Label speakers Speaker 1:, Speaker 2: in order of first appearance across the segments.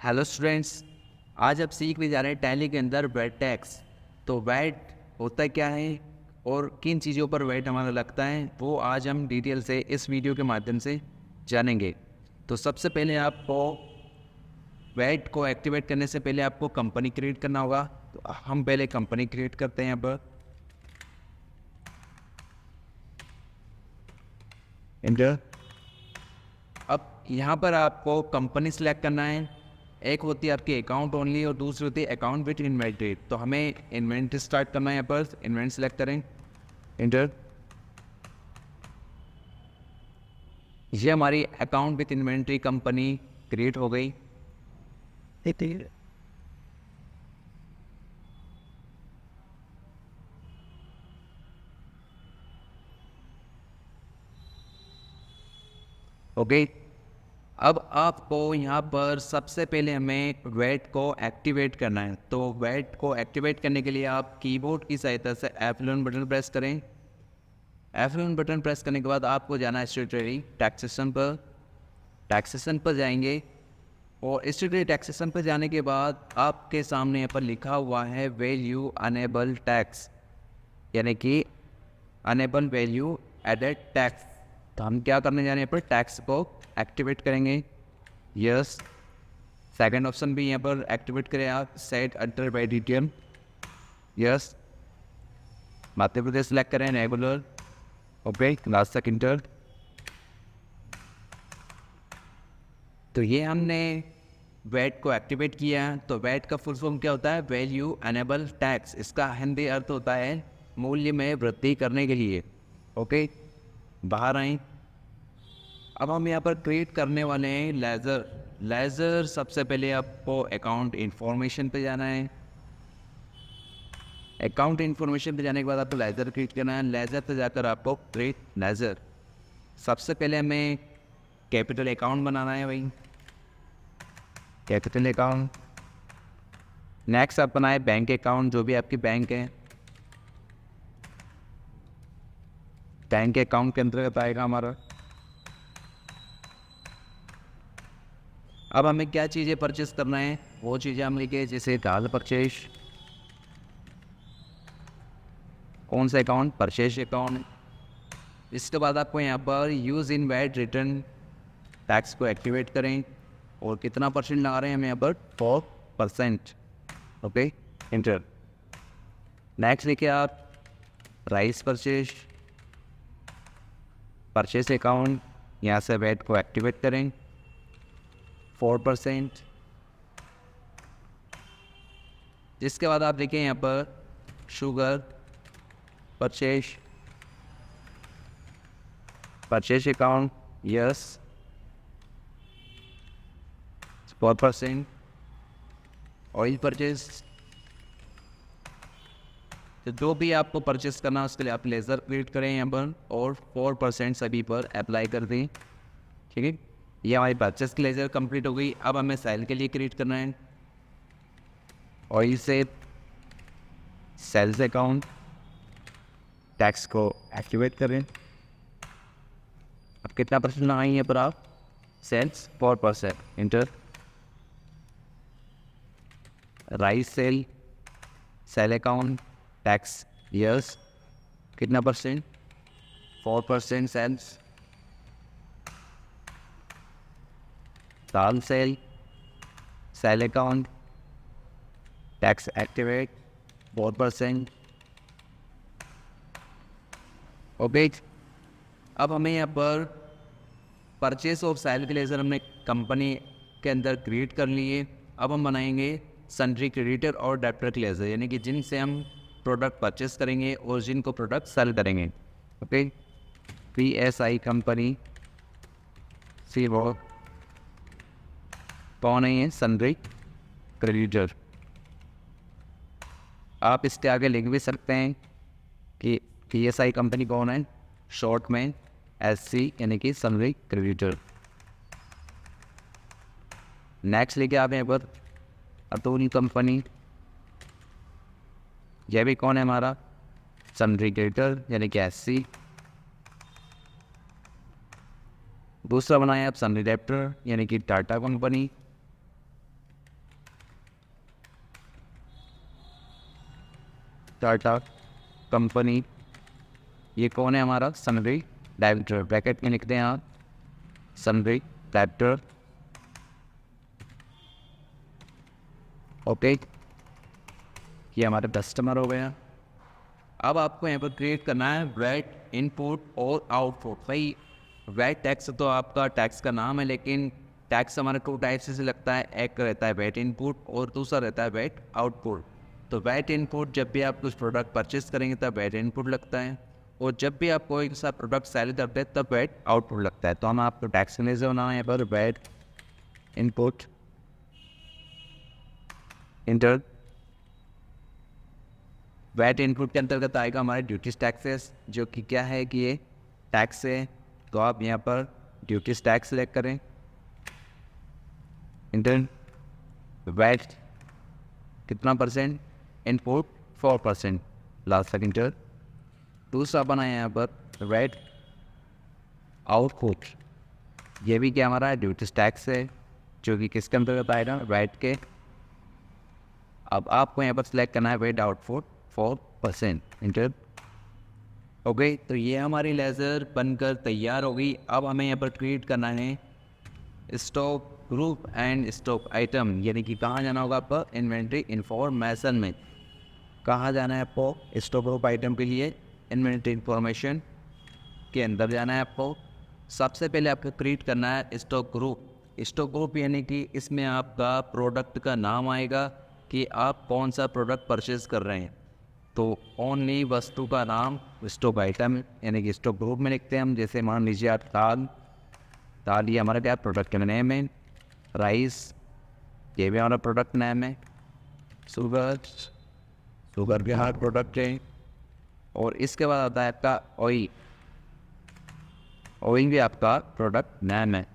Speaker 1: Hello students. आज आप सीखने जा रहे हैं टैली के अंदर वेट टैक्स। तो वेट होता क्या है और किन चीज़ों पर वेट हमारा लगता है वो आज हम डिटेल से इस वीडियो के माध्यम से जानेंगे। तो सबसे पहले आपको वेट को एक्टिवेट करने से पहले आपको कंपनी क्रिएट करना होगा। तो हम पहले कंपनी क्रिएट करते हैं। यहाँ पर इंटर। अब यहाँ पर आपको कंपनी सेलेक्ट करना है। एक होती है आपकी अकाउंट ओनली और दूसरी होती है अकाउंट विथ इन्वेंट्री। तो हमें इन्वेंट्री स्टार्ट करना है। यहाँ पर इन्वेंट सेलेक्ट करें, इंटर। ये हमारी account with inventory company create हो गई। ओके। अब आपको यहाँ पर सबसे पहले हमें वेट को एक्टिवेट करना है। तो वेट को एक्टिवेट करने के लिए आप कीबोर्ड की सहायता से F11 बटन प्रेस करें। F11 बटन प्रेस करने के बाद आपको जाना है स्टेटरी टैक्सेशन पर। टैक्सेशन पर जाएंगे और स्टेटरी टैक्सेशन पर जाने के बाद आपके सामने यहाँ पर लिखा हुआ है वैल्यू अनेबल टैक्स, यानी कि अनेबल वैल्यू एडेड टैक्स। तो हम क्या करने जा रहे हैं, यहाँ पर टैक्स को एक्टिवेट करेंगे। यस। सेकंड ऑप्शन भी यहाँ पर एक्टिवेट करें आप, set alter by detail. Yes. Madhya Pradesh select करें, रेगुलर। ओके, लास्ट तक इंटर। तो ये हमने वैट को एक्टिवेट किया। तो वैट का फुल फॉर्म क्या होता है, वैल्यू अनेबल टैक्स। इसका हिंदी अर्थ होता है मूल्य में वृद्धि करने के लिए। ओके, बाहर आए। अब हम यहाँ पर क्रिएट करने वाले हैं लेज़र। लेज़र सबसे पहले आपको अकाउंट इन्फॉर्मेशन पे जाना है। अकाउंट इन्फॉर्मेशन पे जाने के बाद आपको लेज़र क्रिएट करना है। लेज़र पे जाकर आपको क्रिएट लेज़र। सबसे पहले हमें कैपिटल अकाउंट बनाना है भाई, कैपिटल अकाउंट। नेक्स्ट आप बनाए बैंक अकाउंट, जो भी आपकी बैंक है। बैंक अकाउंट के अंतर्गत आएगा हमारा। अब हमें क्या चीज़ें परचेस करना है वो चीज़ें हम लिखे, जैसे दाल परचेज। कौन सा अकाउंट, परचेज अकाउंट। इसके बाद आपको यहाँ पर use in VAT return tax को एक्टिवेट करें और कितना परसेंट लगा रहे हैं हम यहाँ पर, 4%। Okay, inter. नेक्स्ट लिखे आप राइस परचेज, परचेज अकाउंट। यहाँ से वैट को एक्टिवेट करें, 4%। जिसके बाद आप देखें यहाँ पर sugar purchase, purchase account. Yes, 4%। Oil purchase. तो जो भी आपको परचेस करना है उसके लिए आप लेज़र क्रिएट करें यहाँ पर और 4% सभी पर अप्लाई कर दें। ठीक है, ये हमारी परचेस की लेज़र कंप्लीट हो गई। अब हमें सेल के लिए क्रिएट करना है। ऑयल से सेल्स अकाउंट, टैक्स को एक्टिवेट करें। अब कितना परसेंट लगाएंगे यहाँ पर आप, sales 4%, enter. Rice sale, sale account, tax. Yes, कितना परसेंट, 4% सेल्स। दाल sale, sale account, tax activate, 4%। Okay. अब हमें यहाँ पर परचेस ऑफ सेल के लेज़र हमने कंपनी के अंदर क्रिएट कर लिए। अब हम बनाएंगे सन्ड्री क्रेडिटर और डेब्टर के लेज़र, यानी कि जिनसे हम प्रोडक्ट परचेस करेंगे और जिनको प्रोडक्ट सेल करेंगे। ओके, PSI कंपनी सी वो कौन है, ये सन्ड्री क्रेडिटर। आप इसके आगे लिख भी सकते हैं कि PSI कंपनी कौन है, शॉर्ट में SC, यानी कि सन्ड्री क्रेडिटर। नेक्स्ट लेके आप यहाँ पर अतुल कंपनी, यह भी कौन है हमारा, सन्ड्री क्रेडिटर, यानी कि SC। दूसरा बनाया आप सन्ड्री डेब्टर, यानी कि टाटा कंपनी। टाटा कंपनी, ये कौन है हमारा सनरी डायरेक्टर, ब्रैकेट में लिखते हैं आप सनरी डायरेक्टर। ओके, ये हमारे कस्टमर हो गया। अब आपको यहाँ पर क्रिएट करना है वैट इनपुट और आउटपुट। भाई वैट टैक्स तो आपका टैक्स का नाम है, लेकिन टैक्स हमारे टू टाइप्स से लगता है, एक रहता है वैट इनपुट और दूसरा रहता है वैट आउटपुट। तो वैट इनपुट जब भी आप कुछ प्रोडक्ट परचेज करेंगे तब वैट इनपुट लगता है, और जब भी आप कोई सा प्रोडक्ट सेल करते हैं तब वैट आउटपुट लगता है। तो हम आपको टैक्स में से होना है यहाँ पर VAT input enter. VAT input के अंतर्गत आएगा हमारे ड्यूटीज टैक्सेस, जो कि क्या है कि ये टैक्स है। तो आप यहाँ पर ड्यूटीज टैक्स सेलेक्ट करें, इंटर वैट कितना परसेंट, इनपुट 4%, लास्ट तक इंटर। दूसरा बना है यहाँ पर वैट आउटपुट, ये भी क्या हमारा ड्यूटीज टैक्स है, जो कि किसके अंतर्गत आएगा, वैट के। अब आपको यहाँ पर सिलेक्ट करना है वैट आउटपुट 4%, इंटर। ओके, तो ये हमारी लेज़र बनकर तैयार हो गई। अब हमें यहाँ पर क्रिएट करना है stock group and stock item, यानी कि कहाँ जाना होगा आपको, इन्वेंट्री इन्फॉर्मेशन में। कहाँ जाना है आपको स्टॉक ग्रुप आइटम के लिए, इन्वेंट्री इन्फॉर्मेशन के अंदर जाना है आपको। सबसे पहले आपको क्रिएट करना है स्टॉक ग्रुप। स्टॉक ग्रुप यानी कि इसमें आपका प्रोडक्ट का नाम आएगा कि आप कौन सा प्रोडक्ट परचेज कर रहे हैं। तो ओनली वस्तु का नाम स्टॉक आइटम यानी कि स्टॉक ग्रुप में लिखते हैं हम। जैसे मान लीजिए आप दाल ये हमारा क्या प्रोडक्ट का नेम है, राइस ये भी हमारा प्रोडक्ट नेम है, शुगर के हर प्रोडक्ट है। और इसके बाद आता है आपका ऑयल भी आपका प्रोडक्ट नेम है।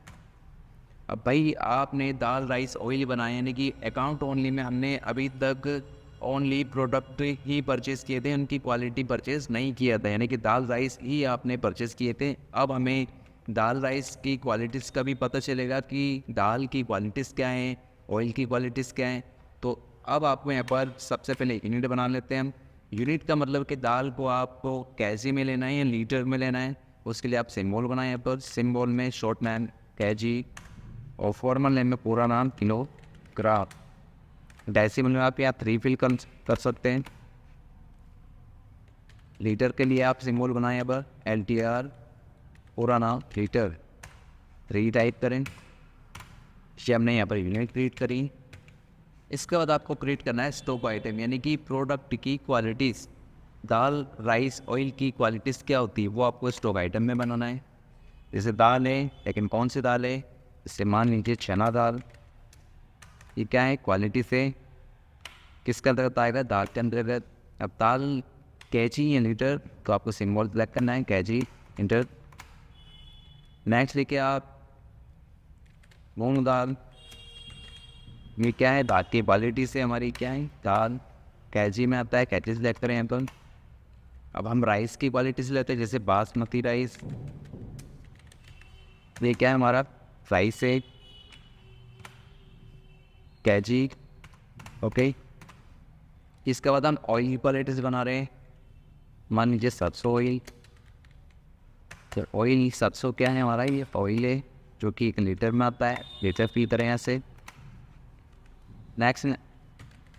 Speaker 1: अब भाई आपने दाल राइस ऑयल बनाए, यानी कि अकाउंट ओनली में हमने अभी तक ओनली प्रोडक्ट ही परचेज़ किए थे, उनकी क्वालिटी परचेज़ नहीं किया था, यानी कि दाल राइस ही आपने परचेज़ किए थे। अब हमें दाल राइस की क्वालिटीज़ का भी पता चलेगा कि दाल की क्वालिटीज़ क्या हैं, ऑयल की क्वालिटीज़ क्या हैं। तो अब आपको यहाँ पर सबसे पहले यूनिट बना लेते हैं हम। यूनिट का मतलब कि दाल को आपको केजी में लेना है या लीटर में लेना है, उसके लिए आप सिम्बॉल बनाएं। यहाँ पर सिम्बॉल में शॉर्ट नेम केजी और फॉर्मल नेम में पूरा नाम किलोग्राम। डेसिमल में आप यहाँ 3 फिल कर सकते हैं। लीटर के लिए आप सिम्बॉल बनाएं, यहाँ पर LTR पूरा नाम लीटर 3 टाइप करें। ये हमने यहाँ पर यूनिट क्रिएट करी। इसके बाद आपको क्रिएट करना है स्टॉक आइटम, यानी कि प्रोडक्ट की क्वालिटीज़। दाल राइस ऑयल की क्वालिटीज़ क्या होती है वो आपको स्टॉक आइटम में बनाना है। जैसे दाल है, लेकिन कौन सी दाल है, जैसे मान लीजिए चना दाल, ये क्या है क्वालिटी से किसके अंतर्गत आएगा, दाल के अंतर्गत। अब दाल केजी या लीटर, तो आपको सिम्बॉल सेलेक्ट करना है केजी इंटर। नेक्स्ट देखिए आप मूंग दाल, ये क्या है दाल की क्वालिटी से हमारी क्या है, दाल केजी में आता है, केजी सेलेक्ट करें यहाँ पर। अब हम राइस की क्वालिटी से लेते हैं, जैसे बासमती राइस, ये क्या है हमारा राइस है केजी। ओके, इसके बाद हम ऑयल की क्वालिटी से बना रहे हैं। मान लीजिए सरसों ऑयल, तो ऑयल सरसों क्या है हमारा, ये ऑयल है जो कि 1 लीटर में आता है, लीटर फी तरह यहाँ से। नेक्स्ट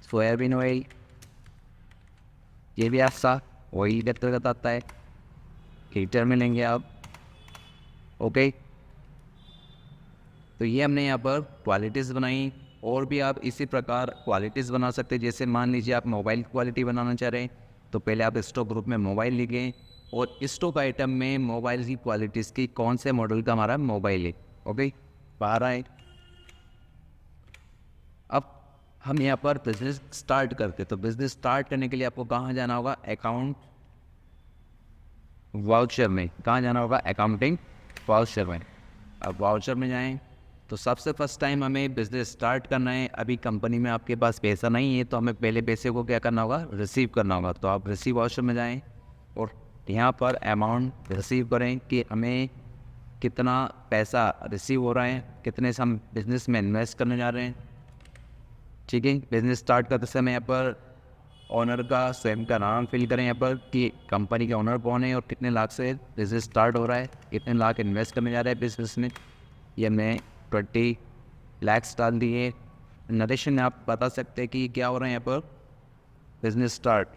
Speaker 1: सोयाबीन ऑयल, ये भी आपका ऑयल के अंतर्गत आता है, लीटर में लेंगे आप। ओके, तो ये हमने यहाँ पर क्वालिटीज़ बनाई। और भी आप इसी प्रकार क्वालिटीज़ बना सकते हैं। जैसे मान लीजिए आप मोबाइल की क्वालिटी बनाना चाह रहे हैं, तो पहले आप स्टॉक ग्रुप में मोबाइल लिखें और स्टॉक आइटम में मोबाइल की क्वालिटीज़ की कौन से मॉडल का हमारा मोबाइल है। ओके, बाहर आए। अब हम यहाँ पर बिजनेस स्टार्ट करते, तो बिजनेस स्टार्ट करने के लिए आपको कहाँ जाना होगा, अकाउंट वाउचर में। कहाँ जाना होगा, अकाउंटिंग वाउचर में। अब वाउचर में जाएं तो सबसे फर्स्ट टाइम हमें बिजनेस स्टार्ट करना है। अभी कंपनी में आपके पास पैसा नहीं है, तो हमें पहले पैसे को क्या करना होगा, रिसीव करना होगा। तो आप रिसीव वाउचर में जाएं और यहाँ पर अमाउंट रिसीव करें कि हमें कितना पैसा रिसीव हो रहा है, कितने से हम बिज़नेस में इन्वेस्ट करने जा रहे हैं। ठीक है, बिज़नेस स्टार्ट करते समय यहाँ पर ओनर का स्वयं का नाम फिल करें यहाँ पर कि कंपनी के ओनर कौन है और कितने लाख से बिजनेस स्टार्ट हो रहा है, कितने लाख इन्वेस्ट करने जा रहा है बिजनेस में। ये मैं 20 लैक्स डाल दिए। नरेशन में आप बता सकते हैं कि क्या हो रहा है यहाँ पर। बिजनेस स्टार्ट,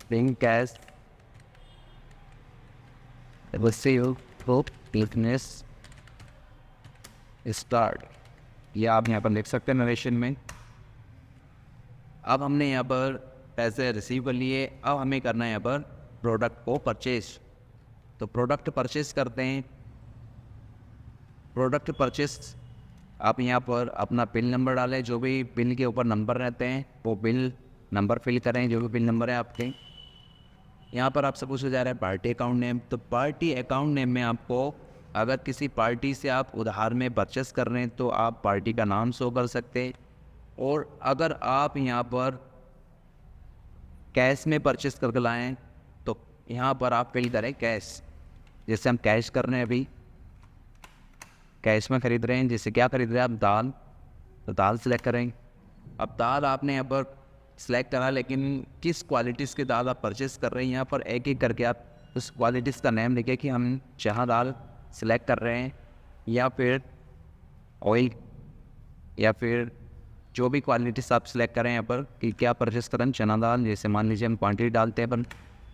Speaker 1: बिंग कैश बिजनेस स्टार्ट, ये आप यहाँ पर लिख सकते हैं नरेशन में। अब हमने यहाँ पर पैसे रिसीव कर लिए, अब हमें करना है यहाँ पर प्रोडक्ट को परचेज। तो प्रोडक्ट परचेज करते हैं। प्रोडक्ट परचेज आप यहाँ पर अपना बिल नंबर डालें, जो भी बिल के ऊपर नंबर रहते हैं वो बिल नंबर फिल करें, जो भी बिल नंबर है आपके। यहाँ पर आपसे पूछा जा रहा है पार्टी अकाउंट नेम। तो पार्टी अकाउंट नेम में आपको, अगर किसी पार्टी से आप उधार में परचेस कर रहे हैं तो आप पार्टी का नाम शो कर सकते हैं, और अगर आप यहाँ पर कैश में परचेस करके लाएँ तो यहाँ पर आप फिल करें कैश। जैसे हम कैश कर रहे हैं, अभी कैश में ख़रीद रहे हैं। जैसे क्या खरीद रहे हैं आप, दाल, तो दाल सेलेक्ट करें। अब दाल आपने यहाँ पर सेलेक्ट करा, लेकिन किस क्वालिटीज़ की दाल आप परचेस कर रहे हैं, यहाँ पर एक एक करके आप उस क्वालिटीज़ का नेम लिखे कि हम चना दाल सेलेक्ट कर रहे हैं, या फिर ऑयल, या फिर जो भी क्वालिटीज़ आप सेलेक्ट करें यहाँ पर कि क्या परचेस करें। चना दाल, जैसे मान लीजिए हम क्वान्टिटी डालते हैं अपन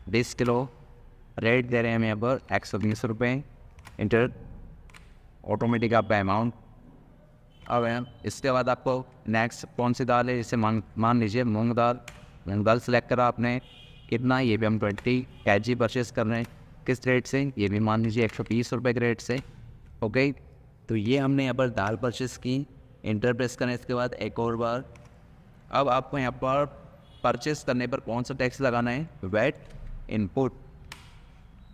Speaker 1: 20 किलो, रेट दे रहे हैं हम यहाँ पर 120 रुपये। इंटर, ऑटोमेटिक आपका अमाउंट आ गया। इसके बाद आपको नेक्स्ट कौन सी दाल है, जैसे मान लीजिए मूंग दाल सेलेक्ट करा आपने, कितना, ये भी हम 20 kg परचेस कर रहे हैं। किस रेट से, ये भी मान लीजिए 120 रुपये के रेट से। ओके, तो ये हमने यहाँ पर दाल परचेस की। इंटर प्रेस करें। इसके बाद एक और बार, अब आपको यहाँ पर परचेस करने पर कौन सा टैक्स लगाना है, वैट इनपुट।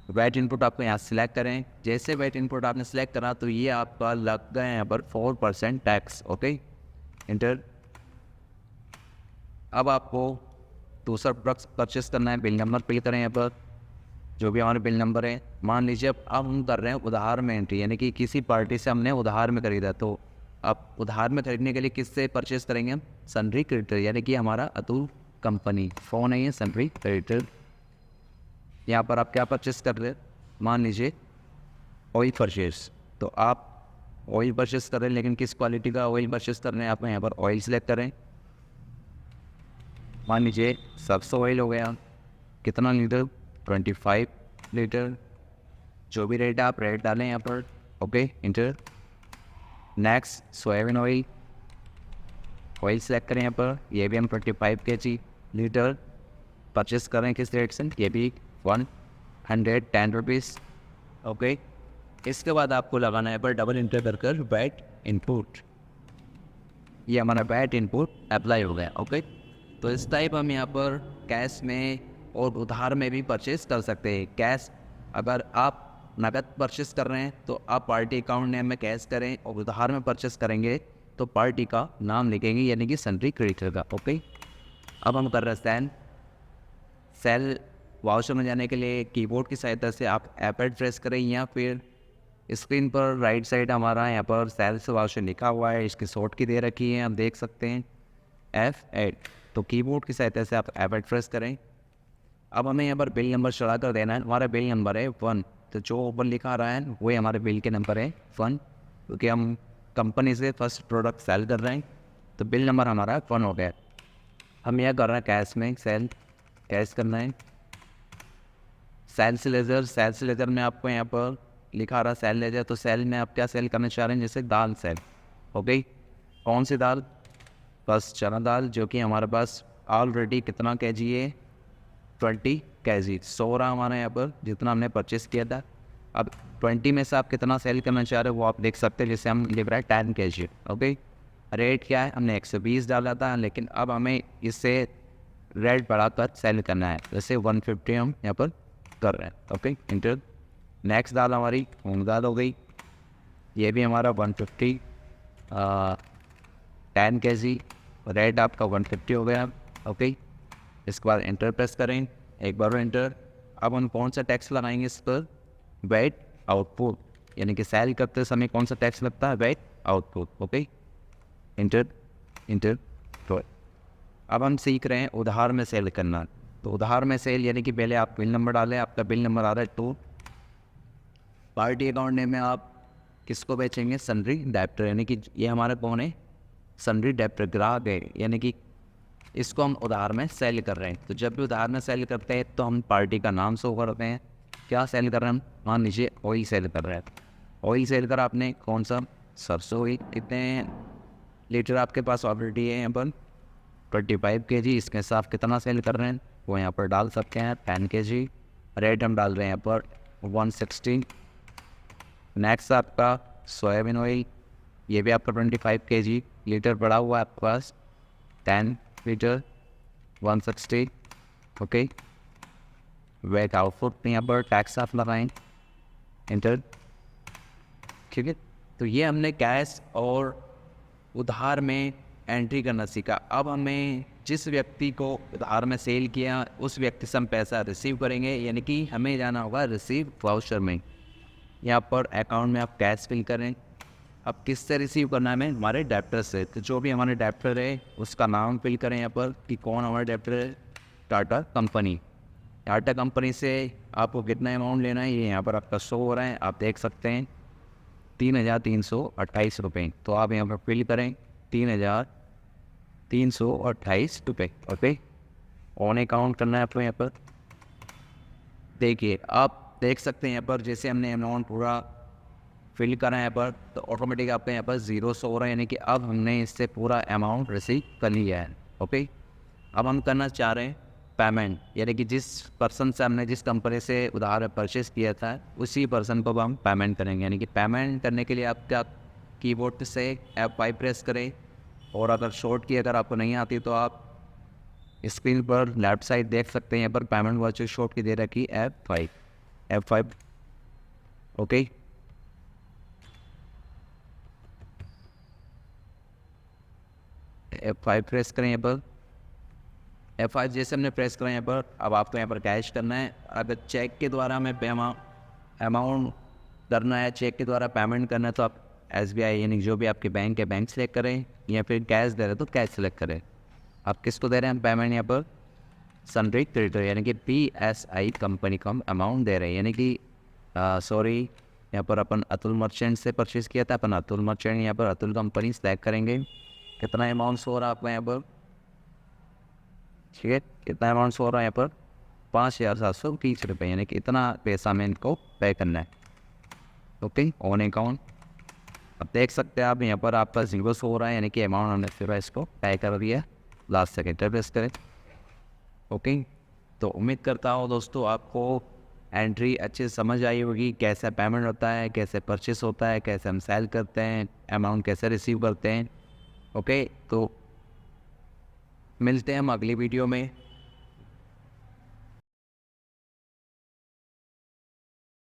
Speaker 1: वैट इनपुट आपको यहाँ सिलेक्ट करें। जैसे वैट इनपुट आपने सेलेक्ट करा तो ये आपका लग गया यहाँ पर 4% टैक्स। Okay, inter. अब आपको दूसरा प्रोडक्ट परचेस करना है, बिल नंबर फिल करें यहाँ पर, जो भी हमारे बिल नंबर है। मान लीजिए अब हम कर रहे हैं उधार में एंट्री, यानी कि किसी पार्टी से हमने उधार में खरीदा, तो अब उधार में खरीदने के लिए किससे परचेस करेंगे हम, सनरी क्रेडिटर, यानी कि हमारा अतुल कंपनी फ़ोन है ये सनरी क्रेडिटर। यहाँ पर आप क्या परचेस कर रहे हैं, मान लीजिए ऑयल परचेस, तो आप ऑयल परचेस कर रहे हैं, लेकिन किस क्वालिटी का ऑयल परचेस कर रहे हैं आप यहाँ पर ऑयल सेलेक्ट करें। मान लीजिए सरसों ऑयल हो गया, कितना लीटर, 25 लीटर, जो भी रेट है आप रेट डालें यहाँ पर। Okay, inter. Next soybean oil select करें यहाँ पर, ये भी हम 25 kg लीटर परचेस कर रहे हैं। किस रेट से, ये भी 110 रुपीज़। ओके, इसके बाद आपको लगाना है पर डबल इंटर कर वैट इनपुट। ये हमारा वैट इनपुट अप्लाई हो गया। ओके, तो इस टाइप हम यहाँ पर कैश में और उधार में भी परचेस कर सकते हैं। कैश, अगर आप नगद परचेस कर रहे हैं तो आप पार्टी अकाउंट नेम में कैश करें, और उधार में परचेस करेंगे तो पार्टी का नाम लिखेंगे, यानी कि सनरी क्रेडिटर का। ओके, अब हम कर रहे हैं सेल वाउचर में जाने के लिए कीबोर्ड की सहायता से आप F8 प्रेस करें, या फिर स्क्रीन पर राइट साइड हमारा यहाँ पर सेल्स वाउचर लिखा हुआ है, इसकी शॉर्ट की दे रखी है, आप देख सकते हैं F8। तो कीबोर्ड की सहायता से आप F8 प्रेस करें। अब हमें यहाँ पर बिल नंबर चढ़ा कर देना है। हमारा बिल नंबर है 1, तो जो ऊपर लिखा रहा है वही हमारे बिल के नंबर है 1, क्योंकि हम कंपनी से फर्स्ट प्रोडक्ट सेल कर रहे हैं, तो बिल नंबर हमारा 1 हो गया। हम यह कर रहे हैं कैश में, सेल कैश करना है। सेल्स लेजर में आपको यहाँ पर लिखा रहा सेल लेजर, तो सेल में आप क्या सेल करना चाह रहे हैं, जैसे दाल सेल। ओके, कौन सी दाल, बस चना दाल, जो कि हमारे पास ऑलरेडी कितना kg है, 20 kg 100 रहा हमारा यहाँ पर, जितना हमने परचेस किया था। अब 20 में से आप कितना सेल करना चाह रहे हो वो आप देख सकते हैं, जैसे हम लिख रहा है 10 kg। ओके, रेट क्या है, हमने 120 डाला था, लेकिन अब हमें इससे रेट बढ़ाकर सेल करना है, जैसे 150 हम यहाँ पर कर रहे हैं। Okay, inter. नेक्स्ट दाल हमारी मूंग दाल हो गई, ये भी हमारा 150 10 kg, रेट आपका 150 हो गया। ओके, इसके बाद इंटर प्रेस करें, एक बार इंटर। अब हम कौन सा टैक्स लगाएंगे इस पर, वेट आउटपुट, यानी कि सेल करते समय कौन सा टैक्स लगता है, वेट आउटपुट। Okay, inter. तो अब हम सीख रहे हैं उधार में सेल करना। तो उधार में सेल यानी कि पहले आप बिल नंबर डालें, आपका बिल नंबर आ रहा है 2, पार्टी अकाउंट नेम में आप किसको बेचेंगे, सन्ड्री डेप्टर, यानी कि ये हमारा कौन है, सन्ड्री डेप्टर ग्राहक है, यानी कि इसको हम उधार में सेल कर रहे हैं। तो जब भी उधार में सेल करते हैं तो हम पार्टी का नाम शो करते हैं, क्या सेल कर रहे हैं हम, मान लीजिए ऑयल सेल कर रहे हैं। ऑयल सेल कर आपने कौन सा, सरसों ऑयल, कितने लीटर आपके पास ऑलरेडी है यहाँ पर 25 kg, इसके हिसाब कितना सेल कर रहे हैं वो यहाँ पर डाल सकते हैं 10 kg। रेट हम डाल रहे हैं यहाँ पर 160। नेक्स्ट आपका सोयाबीन ऑयल, ये भी आपका 25 kg, लीटर पड़ा हुआ है आपके पास 10 लीटर 160। ओके, वेट आउटपुट यहाँ पर टैक्स आप लगाएं, इंटर, ठीक है। तो ये हमने कैश और उधार में एंट्री करना सीखा। अब हमें जिस व्यक्ति को उधार में सेल किया उस व्यक्ति से हम पैसा रिसीव करेंगे, यानी कि हमें जाना होगा रिसीव वाउचर में। यहाँ पर अकाउंट में आप कैश फिल करें। अब किससे रिसीव करना है हमें, हमारे डेप्टर से। तो जो भी हमारे डेप्टर है उसका नाम फिल करें यहाँ पर कि कौन हमारा डेप्टर है, टाटा कंपनी। टाटा कंपनी से आपको कितना अमाउंट लेना है ये यहाँ पर आपका शो हो रहा है, आप देख सकते हैं 3,328 रुपये। तो आप यहाँ पर फिल करें 3,328 रुपये। ओके, ऑन अकाउंट करना है आपको। यहाँ पर देखिए, आप देख सकते हैं यहाँ पर जैसे हमने अमाउंट पूरा फिल करा है यहाँ पर, तो ऑटोमेटिक आपका यहाँ पर 0 शो हो रहा है, यानी कि अब हमने इससे पूरा अमाउंट रिसीव कर लिया है। ओके, अब हम करना चाह रहे हैं पेमेंट, यानी कि जिस पर्सन से हमने जिस कंपनी से उधार परचेस किया था उसी पर्सन को हम पेमेंट करेंगे। यानी कि पेमेंट करने के लिए आप क्या कीबोर्ड से F5 प्रेस करें, और अगर शॉर्ट की अगर आपको नहीं आती तो आप स्क्रीन पर लेफ्ट साइड देख सकते हैं, यहाँ पर पेमेंट वर्चुअल शॉर्ट की दे रखी F5। ओके, F5 प्रेस करें यहाँ पर। F5 जैसे हमने प्रेस करा यहाँ पर, अब आपको यहाँ पर कैश करना है। अगर चेक के द्वारा हमें अमाउंट करना है, चेक के द्वारा पेमेंट करना है, तो आप SBI यानी जो भी आपके बैंक है बैंक सेलेक्ट करें, या फिर कैश दे रहे तो कैश सेलेक्ट करें। आप किसको दे रहे हैं हम पेमेंट, यहाँ पर सन्ड्री क्रेडिटर यानी कि PSI कंपनी को हम अमाउंट दे रहे हैं, यानी कि सॉरी यहाँ पर अपन अतुल मर्चेंट से परचेज़ किया था, अपन अतुल मर्चेंट यहाँ पर अतुल कंपनी सेलेक्ट करेंगे। कितना अमाउंट हो रहा है आपका यहाँ पर, ठीक है, कितना अमाउंट हो रहा है यहाँ पर 5,730 रुपये, यानी कि इतना पैसा हमें इनको पे करना है। ओके, ऑन अकाउंट अब देख सकते हैं आप यहाँ पर आपका 0 हो रहा है, यानी कि अमाउंट हमने फिर इसको पे कर दिया। लास्ट सेकेंड प्रेस करें। ओके, तो उम्मीद करता हूँ दोस्तों आपको एंट्री अच्छे से समझ आई होगी, कैसे पेमेंट होता है, कैसे परचेस होता है, कैसे हम सेल करते हैं, अमाउंट कैसे रिसीव करते हैं। ओके, तो मिलते हैं हम अगली वीडियो में।